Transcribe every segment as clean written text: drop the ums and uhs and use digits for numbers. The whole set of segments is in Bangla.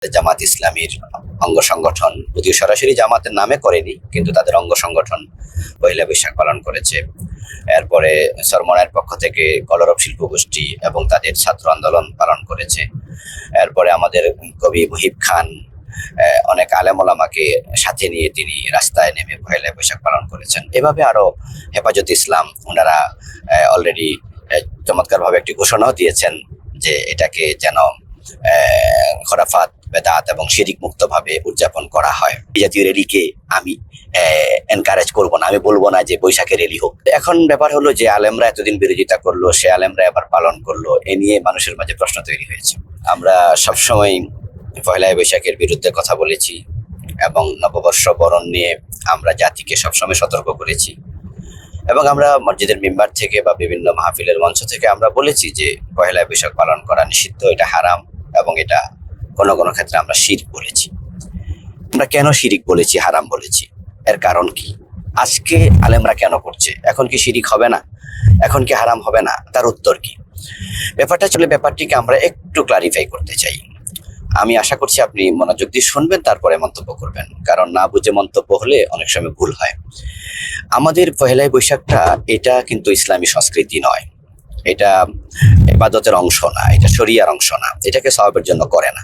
জামাত ইসলামীর অঙ্গ সংগঠন, যদিও সরাসরি জামাতের নামে করেনি, কিন্তু তাদের অঙ্গ সংগঠন পয়লা বৈশাখ পালন করেছে। এরপরে সরমনের পক্ষ থেকে কলরব শিল্প গোষ্ঠী এবং তাদের ছাত্র আন্দোলন পালন করেছে। এরপরে আমাদের কবি মুহিব খান অনেক আলেম ওলামাকে সাথে নিয়ে তিনি রাস্তায় নেমে পয়লা বৈশাখ পালন করেছেন। এভাবে আরো হেফাজত ইসলাম ওনারা অলরেডি চমৎকারভাবে একটি ঘোষণাও দিয়েছেন যে এটাকে যেন খরাফাত, বেদাত এবং শিরিক মুক্ত ভাবে উদযাপন করা হয়। এই জাতীয় র্যালিকে আমি এনকারেজ করব না, আমি বলবো না যে বৈশাখের র্যালি হোক। এখন ব্যাপার হলো যে আলেমরা এতদিন বিরোধিতা করলো, সে আলেমরা এবার পালন করলো, এ নিয়ে মানুষের মাঝে প্রশ্ন তৈরি হয়েছে। আমরা সবসময় পয়লা বৈশাখের বিরুদ্ধে কথা বলেছি এবং নববর্ষ বরণ নিয়ে আমরা জাতিকে সবসময় সতর্ক করেছি এবং আমরা মসজিদের মিম্বার থেকে বা বিভিন্ন মাহফিলের মঞ্চ থেকে আমরা বলেছি যে পয়লা বৈশাখ পালন করা নিষিদ্ধ, এটা হারাম এবং এটা কোনো কোনো ক্ষেত্রে আমরা শিরক বলেছি। আমরা কেন শিরিক বলেছি, হারাম বলেছি, এর কারণ কি? আজকে আলেমরা কেন করছে? এখন কি শিরিক হবে না? এখন কি হারাম হবে না? তার উত্তর কি? ব্যাপারটিকে আমরা একটু ক্লারিফাই করতে চাই। আমি আশা করছি আপনি মনোযোগ দিয়ে শুনবেন, তারপরে মন্তব্য করবেন, কারণ না বুঝে মন্তব্য হলে অনেক সময় ভুল হয়। আমাদের পহেলা বৈশাখটা এটা কিন্তু ইসলামী সংস্কৃতি নয়, এটা ইবাদতের অংশ না, এটা শরিয়ার অংশ না, এটাকে সওয়াবের জন্য করে না।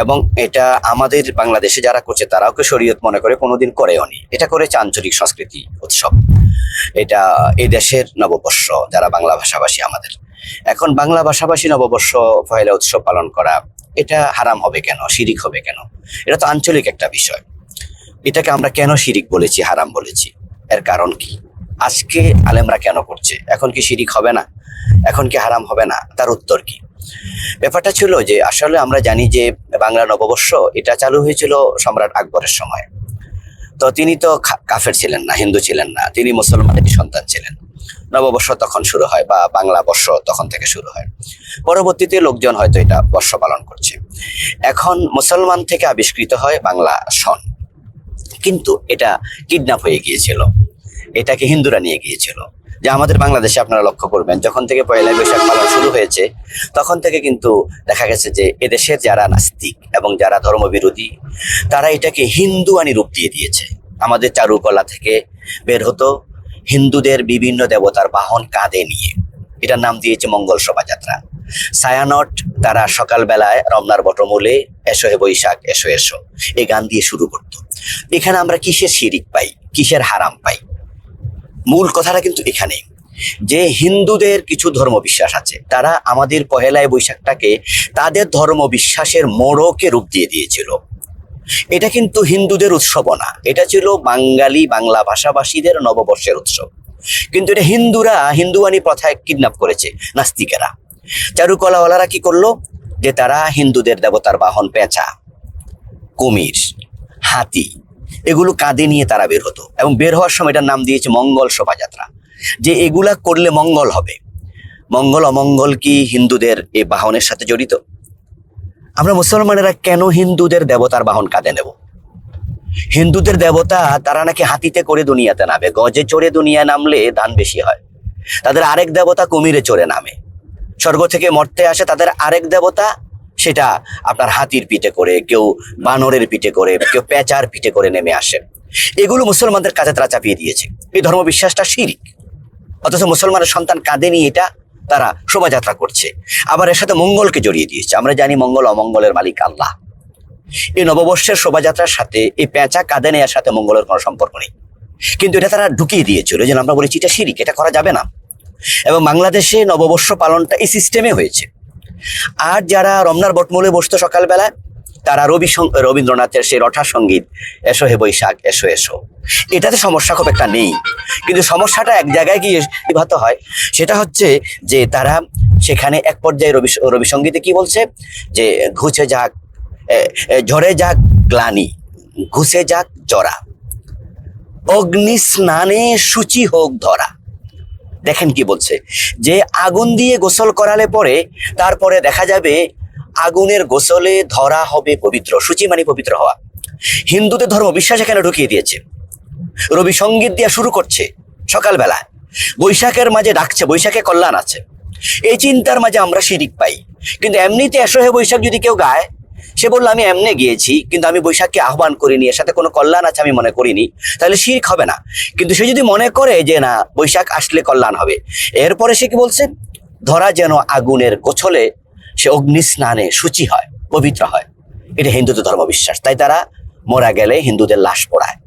এবং এটা আমাদের বাংলাদেশে যারা করছে তারাও কে শরীয়ত মনে করে, কোনোদিন করেও নি। এটা করেছে আঞ্চলিক সংস্কৃতি উৎসব, এটা এই দেশের নববর্ষ যারা বাংলা ভাষাভাষী আমাদের। এখন বাংলা ভাষাভাষী নববর্ষ পহেলা উৎসব পালন করা এটা হারাম হবে কেন, শিরিক হবে কেন? এটা তো আঞ্চলিক একটা বিষয়। এটাকে আমরা কেন শিরিক বলেছি, হারাম বলেছি, এর কারণ কি? আজকে আলেমরা কেন করছে? এখন কি শিরিক হবে না? এখন কি হারাম হবে না? তার উত্তর কি? ব্যাপারটা ছিল যে আসলে আমরা জানি যে বাংলা নববর্ষ এটা চালু হয়েছিল সম্রাট আকবরের সময়। তো তিনি তো কাফের ছিলেন না, হিন্দু ছিলেন না, তিনি মুসলমানের সন্তান ছিলেন। নববর্ষ তখন শুরু হয় বা বাংলা বর্ষ তখন থেকে শুরু হয়। পরবর্তীতে লোকজন হয়তো এটা বর্ষ পালন করছে। এখন মুসলমান থেকে আবিষ্কৃত হয় বাংলা সন, কিন্তু এটা কিডন্যাপ হয়ে গিয়েছিল, এটাকে হিন্দুরা নিয়ে গিয়েছিল। যে আমাদের বাংলাদেশে আপনারা লক্ষ্য করবেন, যখন থেকে পয়লা বৈশাখ পালন শুরু হয়েছে তখন থেকে কিন্তু দেখা গেছে যে এদেশের যারা নাস্তিক এবং যারা ধর্মবিরোধী তারা এটাকে হিন্দুয়ানি রূপ দিয়ে দিয়েছে। আমাদের চারুকলা থেকে বের হতো হিন্দুদের বিভিন্ন দেবতার বাহন কাঁধে নিয়ে, এটার নাম দিয়েছে মঙ্গল শোভাযাত্রা। ছায়ানট তারা সকালবেলায় রমনার বটমূলে এসো হে বৈশাখ এসো এসো এই গান দিয়ে শুরু করত। এখানে আমরা কিসের শিরিক পাই, কিসের হারাম পাই? মূল কথাটা কিন্তু এখানে যে হিন্দুদের কিছু ধর্ম বিশ্বাস আছে, তারা আমাদের পহেলা বৈশাখটাকে তাদের ধর্ম বিশ্বাসের মোড়কে রূপ দিয়ে দিয়েছিল। এটা কিন্তু হিন্দুদের উৎসব না, এটা ছিল বাঙালি বাংলা ভাষাভাষীদের নববর্ষের উৎসব। কিন্তু এটা হিন্দুরা হিন্দুয়ানি প্রথায় কিডন্যাপ করেছে নাস্তিকেরা। চারুকলাওয়ালারা কি করলো যে তারা হিন্দুদের দেবতার বাহন পেঁচা, কুমির, হাতি এগুলো কাঁধে নিয়ে তারা বের হতো এবং বের হওয়ার সময় এটার নাম দিয়েছে মঙ্গল শোভাযাত্রা, যে এগুলা করলে মঙ্গল হবে। মঙ্গল অমঙ্গল কি হিন্দুদের এই বাহনের সাথে জড়িত? আমরা মুসলমানেরা কেন হিন্দুদের দেবতার বাহন কাঁধে নেব? হিন্দুদের দেবতা তারা নাকি হাতিতে করে দুনিয়াতে নামে, গজে চড়ে দুনিয়া নামলে দান বেশি হয়। তাদের আরেক দেবতা কুমিরে চড়ে নামে, স্বর্গ থেকে মর্তে আসে তাদের আরেক দেবতা, সেটা আপনার হাতির পিঠে করে, কেউ বানরের পিঠে করে, কেউ পেঁচার পিঠে করে নেমে আসে। এগুলো মুসলমানদের কাছে তারা চাপিয়ে দিয়েছে। এই ধর্মবিশ্বাসটা শিরিক, অথচ মুসলমানের সন্তান কাঁধে নিয়ে এটা তারা শোভাযাত্রা করছে। আবার এর সাথে মঙ্গলকে জড়িয়ে দিয়েছে। আমরা জানি মঙ্গল অমঙ্গলের মালিক আল্লাহ। এই নববর্ষের শোভাযাত্রার সাথে এই পেঁচা কাঁধে নেওয়ার সাথে মঙ্গলের কোনো সম্পর্ক নেই, কিন্তু এটা তারা ঢুকিয়ে দিয়েছিল। এই জন্য আমরা বলেছি এটা শিরিক, এটা করা যাবে না। এবং বাংলাদেশে নববর্ষ পালনটা এই সিস্টেমে হয়েছে। আর যারা রমনার বটমূলে বসতো সকালবেলায়, তারা রবীন্দ্রনাথের সেই রঠা সঙ্গীত এসো হে বৈশাখ এসো এসো, এটাতে সমস্যা খুব একটা নেই। কিন্তু সমস্যাটা এক জায়গায় গিয়ে বিভাত হয়, সেটা হচ্ছে যে তারা সেখানে এক পর্যায়ে রবি সঙ্গীতে কি বলছে যে ঘুচে যাক ঝরে যাক গ্লানি, ঘুষে যাক জরা, অগ্নি স্নানে সূচি হোক ধরা। দেখেন কি বলছে, যে আগুন দিয়ে গোসল করালে পরে তারপরে দেখা যাবে আগুনের গোসলে ধরা হবে পবিত্র। সূচি মানে পবিত্র হওয়া। হিন্দুদের ধর্ম বিশ্বাস এখানে ঢুকিয়ে দিয়েছে। রবি সঙ্গীত দিয়ে শুরু করছে সকালবেলা, বৈশাখের মাঝে ডাকছে বৈশাখে কল্যাণ আছে। এই চিন্তার মাঝে আমরা শিরিক পাই। কিন্তু এমনিতে এসো হে বৈশাখ যদি কেউ গায়, সে বললো আমি এমনি গিয়েছি, কিন্তু আমি বৈশাখকে আহ্বান করিনি, এর সাথে কোনো কল্যাণ আছে আমি মনে করিনি, তাহলে শিরক হবে না। কিন্তু সে যদি মনে করে যে না বৈশাখ আসলে কল্যাণ হবে, এরপরে সে কি বলছে, ধরা যেন আগুনের গোছলে সে অগ্নি স্নানে শুচি হয়, পবিত্র হয়। এটা হিন্দুদের ধর্মবিশ্বাস। তাই তারা মারা গেলে হিন্দুদের লাশ পোড়ায়,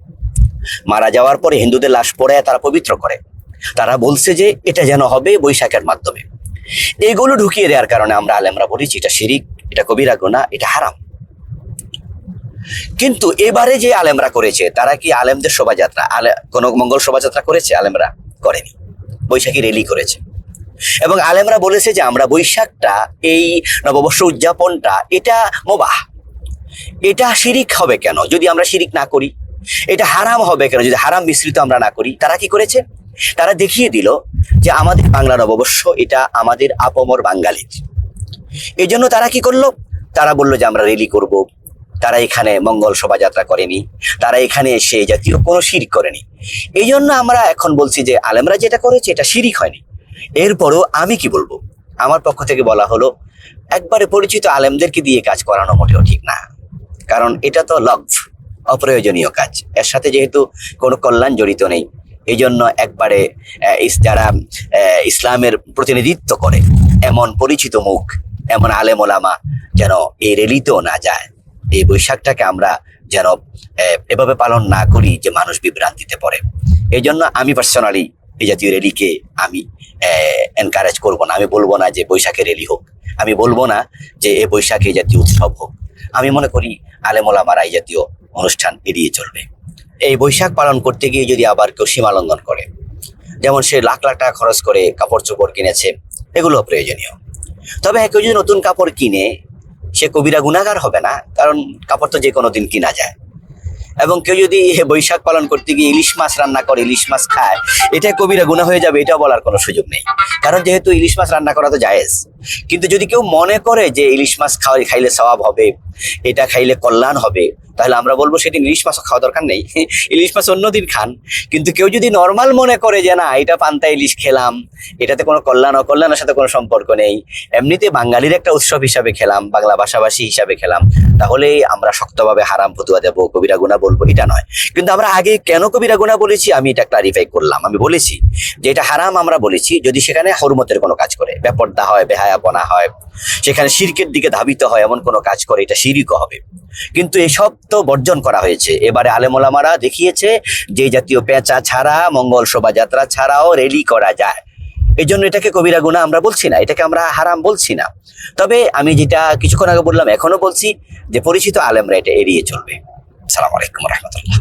মারা যাওয়ার পরে হিন্দুদের লাশ পোড়ায় তারা পবিত্র করে। তারা বলছে যে এটা যেন হবে বৈশাখের মাধ্যমে। এগুলো ঢুকিয়ে দেওয়ার কারণে আমরা আলেমরা বলেছি এটা শিরিক, এটা কবিরা গুনাহ, এটা হারাম। কিন্তু এবারে যে আলেমরা করেছে, তারা কি আলেমদের শোভাযাত্রা, কোনো মঙ্গল শোভাযাত্রা করেছে? আলেমরা করেনি, বৈশাখী রেলি করেছে। এবং আলেমরা বলেছে যে আমরা বৈশাখটা, এই নববর্ষ উদযাপনটা, এটা মুবাহ, এটা শিরিক হবে কেন যদি আমরা শিরিক না করি? এটা হারাম হবে কেন যদি হারাম মিশ্রিত আমরা না করি? তারা কি করেছে? তারা দেখিয়ে দিল যে আমাদের বাংলা নববর্ষ এটা আমাদের আপমর বাঙালির। এই জন্য তারা কি করলো? তারা বললো যে আমরা রেলি করব। তারা এখানে মঙ্গল শোভাযাত্রা করেনি, তারা এখানে এসে জাতীয় কোনো শিরিক করেনি। এই জন্য আমরা এখন বলছি যে আলেমরা যেটা করেছে এটা শিরিক হয়নি। এরপরও আমি কি বলবো, আমার পক্ষ থেকে বলা হলো একবারে পরিচিত আলেমদেরকে দিয়ে কাজ করানো মোটেও ঠিক না। কারণ এটা তো লগ্ভ, অপ্রয়োজনীয় কাজ। এর সাথে যেহেতু কোনো কল্যাণ জড়িত নেই, এই জন্য একবারে যারা ইসলামের প্রতিনিধিত্ব করে এমন পরিচিত মুখ, এমন আলেম ওলামা যেন এই রেলিতেও না যায়। এই বৈশাখটাকে আমরা যেন এভাবে পালন না করি যে মানুষ বিভ্রান্তিতে পড়ে। এই জন্য আমি পার্সোনালি এই জাতীয় রেলিকে আমি এনকারেজ করব না। আমি বলবো না যে বৈশাখে রেলি হোক, আমি বলবো না যে এই বৈশাখে এই জাতীয় উৎসব হোক। আমি মনে করি আলেম ওলামারা এই জাতীয় অনুষ্ঠান এড়িয়ে চলবে। এই বৈশাখ পালন করতে গিয়ে যদি আবার কেউ সীমা লঙ্ঘন করে, যেমন সে লাখ লাখ টাকা খরচ করে কাপড় চোপড় কিনেছে, এগুলো প্রয়োজনীয়। তবে কেউ যদি নতুন কাপড় কিনে, সে কবিরা গুনাহগার হবে না, কারণ কাপড় তো যে কোনো দিন কিনা যায়। এবং কেউ যদি বৈশাখ পালন করতে গিয়ে ইলিশ মাছ রান্না করে, ইলিশ মাছ খায়, এটা কবিরা গুনাহ হয়ে যাবে, এটা বলার কোনো সুযোগ নেই। কারণ যেহেতু ইলিশ মাছ রান্না করা তো জায়েজ। কিন্তু যদি কেউ মনে করে যে ইলিশ মাছ খাইলে সওয়াব হবে, এটা খাইলে কল্যাণ হবে, তাহলে আমরা বলবো সেদিন ইলিশ মাছও খাওয়া দরকার নেই, ইলিশ মাছ অন্যদিন খান। কিন্তু কেউ যদি নর্মাল মনে করে যে না এটা পান্তা ইলিশ খেলাম, এটাতে কোনো কল্যাণের সাথে কোনো সম্পর্ক নেই, এমনিতে বাঙালির একটা উৎসব হিসাবে খেলাম, বাংলা ভাষাভাষী হিসাবে খেলাম, তাহলে আমরা শক্তভাবে হারাম ফতুয়া দেবো, কবিরা গুনাহ বলবো, এটা নয়। কিন্তু আমরা আগে কেন কবিরা গুনাহ বলেছি আমি এটা ক্লারিফাই করলাম। আমি বলেছি যে এটা হারাম আমরা বলেছি যদি সেখানে হুরমতের কোনো কাজ করে, বেপরদা হয়, বেহায়াপনা হয়, সেখানে শিরকের দিকে ধাবিত হয়, এমন কোনো কাজ করে, এটা শিরকও হবে। কিন্তু এসব তো বর্জন করা হয়েছে। এবারে আলেম ওলামারা দেখিয়েছে যে জাতীয় পেঁচা ছাড়া, মঙ্গল শোভাযাত্রা ছাড়াও রেলি করা যায়। এই জন্য এটাকে কবিরা গুনাহ আমরা বলছি না, এটাকে আমরা হারাম বলছি না। তবে আমি যেটা কিছুক্ষণ আগে বললাম, এখনো বলছি যে পরিচিত আলেমরা এটা এড়িয়ে চলবে। আসসালামু আলাইকুম রহমতুল্লাহ।